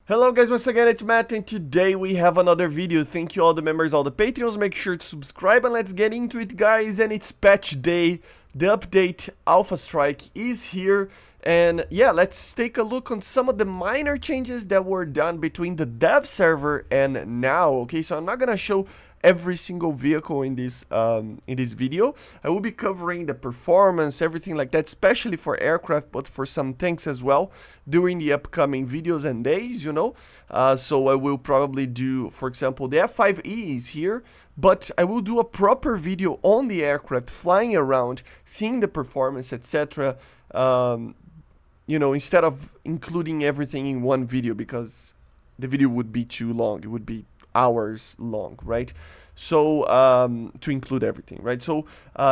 Hello guys, once again it's Matt, and today we have another video. Thank you all the members, all the Patreons. Make sure to subscribe and let's get into it, guys. And it's patch day. The update Alpha Strike is here. And yeah, let's take a look on some of the minor changes that were done between the dev server and now. Okay, so I'm not gonna show every single vehicle in this video. I will be covering the performance, everything like that, especially for aircraft, but for some tanks as well during the upcoming videos and days, you know. So I will probably do, for example, the F-5E is here, but I will do a proper video on the aircraft flying around, seeing the performance, etc. You know, instead of including everything in one video, because the video would be too long. It would be hours long, right? So to include everything, right? So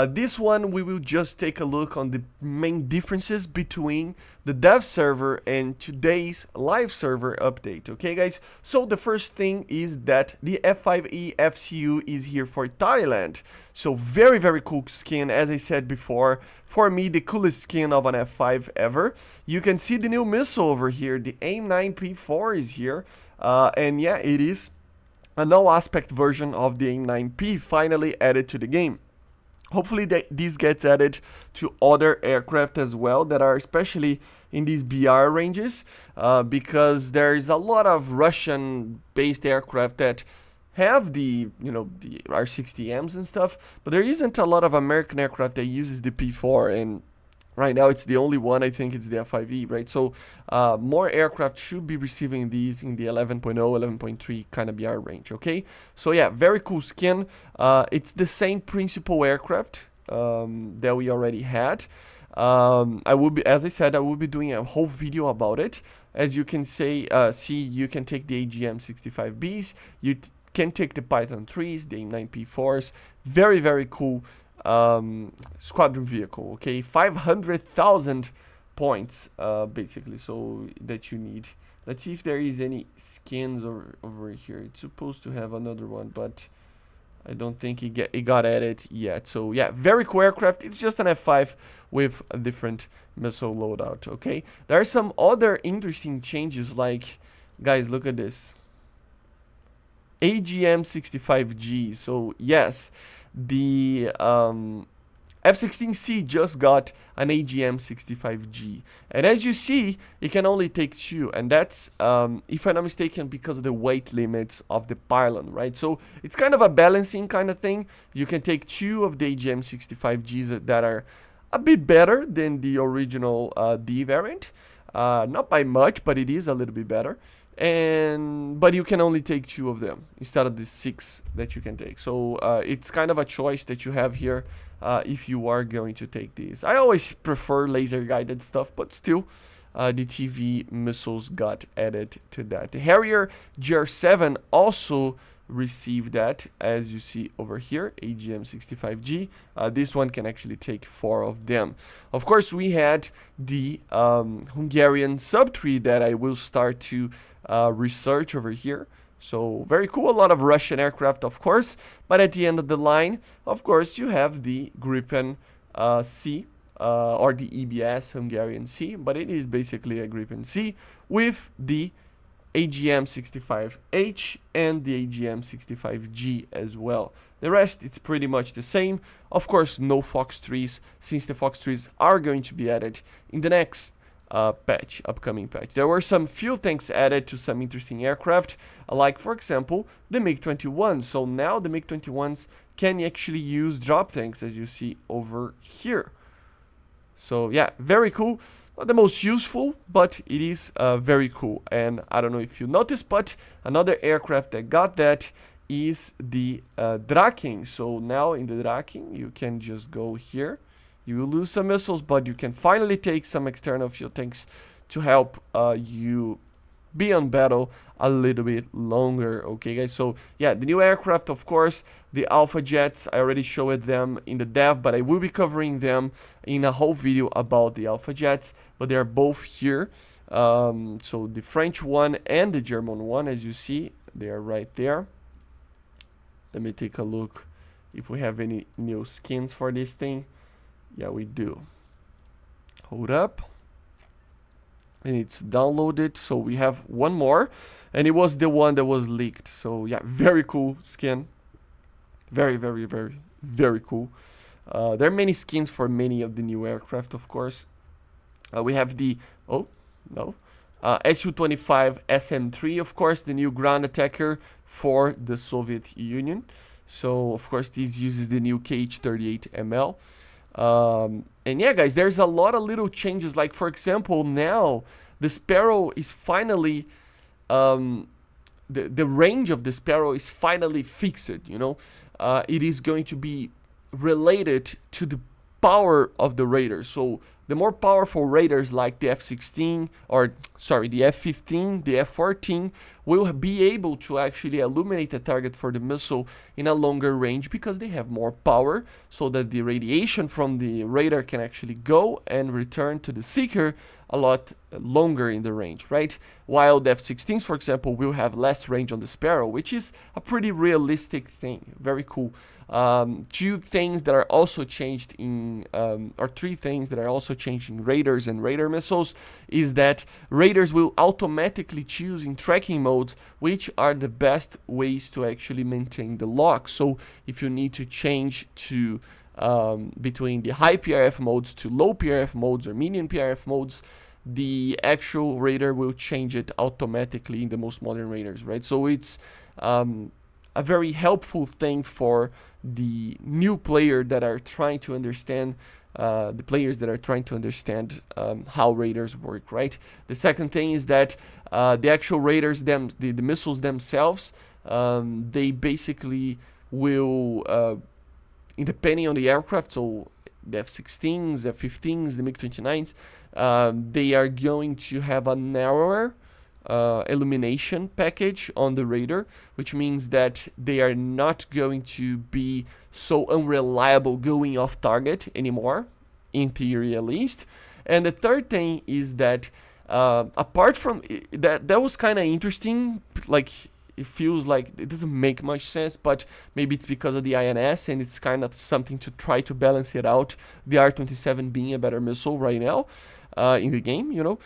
this one we will just take a look on the main differences between the dev server and today's live server update. Okay guys, so the first thing is that the F-5E FCU is here for Thailand. So very cool skin, as I said before. For me, the coolest skin of an F5 ever. You can see the new missile over here. The AIM-9P4 is here, and yeah, it is a no aspect version of the AIM-9P finally added to the game. Hopefully this gets added to other aircraft as well that are especially in these BR ranges, because there is a lot of Russian based aircraft that have the, you know, the R60Ms and stuff, but there isn't a lot of American aircraft that uses the P4, and right now it's the only one. I think it's the F-5E, right? So more aircraft should be receiving these in the 11.0, 11.3 kind of BR range, okay? So yeah, very cool skin. It's the same principal aircraft that we already had. I will be, as I said, I will be doing a whole video about it. As you can see, you can take the AGM-65Bs, you can take the Python 3s, the AIM-9P4s. Very cool squadron vehicle. Okay, 500,000 points basically, so that you need. Let's see if there is any skins over here. It's supposed to have another one, but I don't think it got added yet. So yeah, very cool aircraft. It's just an F5 with a different missile loadout. Okay, there are some other interesting changes, like, guys, look at this AGM-65G. So yes, the F-16C just got an AGM-65G, and as you see, it can only take two, and that's, if I'm not mistaken, because of the weight limits of the pylon, right? So it's kind of a balancing kind of thing. You can take two of the AGM-65Gs that are a bit better than the original D variant, not by much, but it is a little bit better. But you can only take two of them instead of the 6 that you can take. So it's kind of a choice that you have here if you are going to take these. I always prefer laser guided stuff, but still the TV missiles got added to that. The Harrier GR7 also received that, as you see over here, AGM-65G. This one can actually take 4 of them. Of course, we had the Hungarian subtree that I will start to research over here. So very cool. A lot of Russian aircraft, of course, but at the end of the line, of course, you have the Gripen C, or the EBS Hungarian C, but it is basically a Gripen C with the AGM-65H and the AGM-65G as well. The rest, it's pretty much the same. Of course, no Fox 3s, since the Fox 3s are going to be added in the next upcoming patch. There were some fuel tanks added to some interesting aircraft, like, for example, the MiG-21. So now the MiG-21s can actually use drop tanks, as you see over here. So yeah, very cool. Not the most useful, but it is very cool. And I don't know if you noticed, but another aircraft that got that is the Draken. So now in the Draken, you can just go here. You will lose some missiles, but you can finally take some external fuel tanks to help you be on battle a little bit longer. Okay guys, so yeah, the new aircraft, of course, the Alpha jets, I already showed them in the dev, but I will be covering them in a whole video about the Alpha jets, but they are both here. So the French one and the German one, as you see, they are right there. Let me take a look if we have any new skins for this thing. Yeah, we do. Hold up. and it's downloaded. So we have one more, and it was the one that was leaked. So yeah, very cool skin. Very, very, very, very cool. There are many skins for many of the new aircraft, of course. We have the Su-25 SM-3, of course, the new ground attacker for the Soviet Union. So of course this uses the new KH-38ML. And yeah, guys, there's a lot of little changes. Like for example, now the Sparrow is finally the range of the Sparrow is finally fixed. You know, it is going to be related to the power of the radar. So the more powerful radars like the F-16, or sorry, the F-15, the F-14 will be able to actually illuminate the target for the missile in a longer range because they have more power, so that the radiation from the radar can actually go and return to the seeker a lot longer in the range, right? While the F-16s, for example, will have less range on the Sparrow, which is a pretty realistic thing. Very cool. Two things that are also changed in, or three things that are also changed in radars and radar missiles is that radars will automatically choose in tracking modes which are the best ways to actually maintain the lock. So if you need to change to between the high PRF modes to low PRF modes or medium PRF modes, the actual radar will change it automatically in the most modern radars, right? So it's a very helpful thing for the new player that are trying to understand the players that are trying to understand how radars work, right? The second thing is that the actual radars, the missiles themselves, they basically will, depending on the aircraft, so the F-16s, F-15s, the MiG-29s, they are going to have a narrower illumination package on the radar, which means that they are not going to be so unreliable going off target anymore, in theory at least. And the third thing is that apart from that was kind of interesting. Like, it feels like it doesn't make much sense, but maybe it's because of the INS, and it's kind of something to try to balance it out. The R-27 being a better missile right now in the game, you know.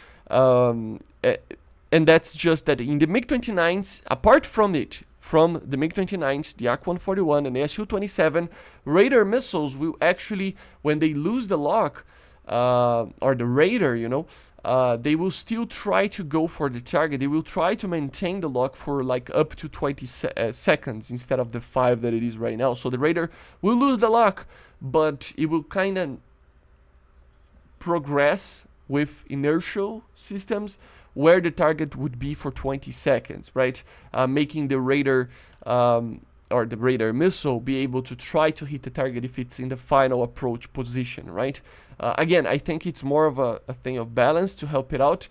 And that's just that in the MiG-29s, apart from it, from the MiG-29s, the Ak-141 and the Su-27, radar missiles will actually, when they lose the lock, or the radar, you know, they will still try to go for the target. They will try to maintain the lock for like up to 20 seconds instead of the 5 that it is right now. So the radar will lose the lock, but it will kind of progress with inertial systems where the target would be for 20 seconds, right? Making the radar or the radar missile be able to try to hit the target if it's in the final approach position, right? Again, I think it's more of a thing of balance to help it out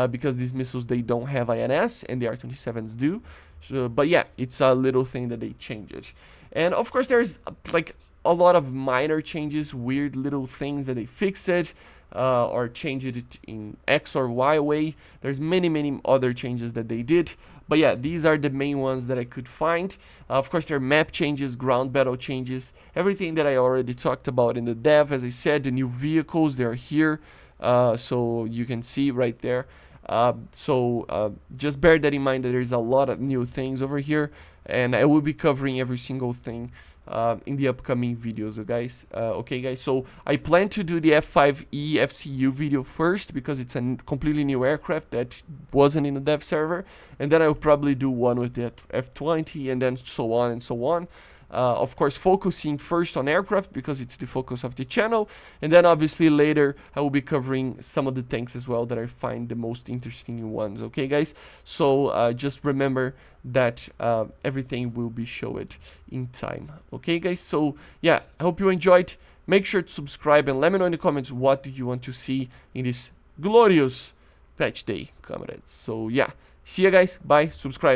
because these missiles, they don't have INS and the R-27s do. So, but yeah, it's a little thing that they changed. And of course, there's like a lot of minor changes, weird little things that they fixed or changed it in X or Y way. There's many other changes that they did. But yeah, these are the main ones that I could find. Of course, there are map changes, ground battle changes, everything that I already talked about in the dev. As I said, the new vehicles, they're here. So you can see right there. Just bear that in mind that there's a lot of new things over here. And I will be covering every single thing in the upcoming videos, guys. Okay, guys, so I plan to do the F-5E FCU video first because it's a completely new aircraft that wasn't in the dev server, and then I'll probably do one with the F-20 and then so on and so on. Of course, focusing first on aircraft because it's the focus of the channel, and then obviously later I will be covering some of the tanks as well that I find the most interesting ones. Okay, guys, so just remember that everything will be showed in time. Okay, guys, so yeah, I hope you enjoyed. Make sure to subscribe and let me know in the comments what do you want to see in this glorious patch day, comrades. So yeah, see you guys, bye, subscribe.